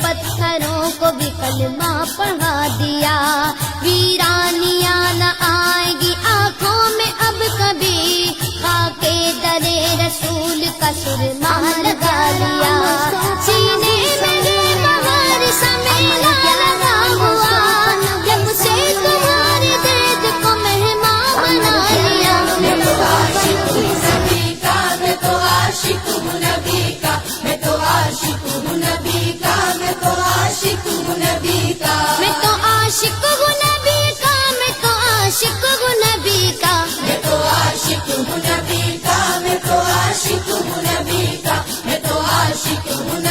پتھروں کو بھی کلمہ پڑھا دیا. ویرانیاں نہ آئے گی آنکھوں میں اب کبھی، خاک درے رسول کا سرما لگا لیا. سینے میں یہ بہار سمیلا لگا ہوا، جب سے تمہاری دید کو مہمان بنا لیا. میں تو عاشق ہوں نبی کا، میں تو عاشق ہوں نبی کا، میں تو عاشق ہوں نبی کا، میں تو عاشق ہوں نبی کا. میں تو عاشق ہوں نبی کا، میں تو عاشق ہوں نبی کا. میں تو عاشق ہوں نبی کا، میں تو عاشق ہوں نبی کا، میں تو عاشق ہوں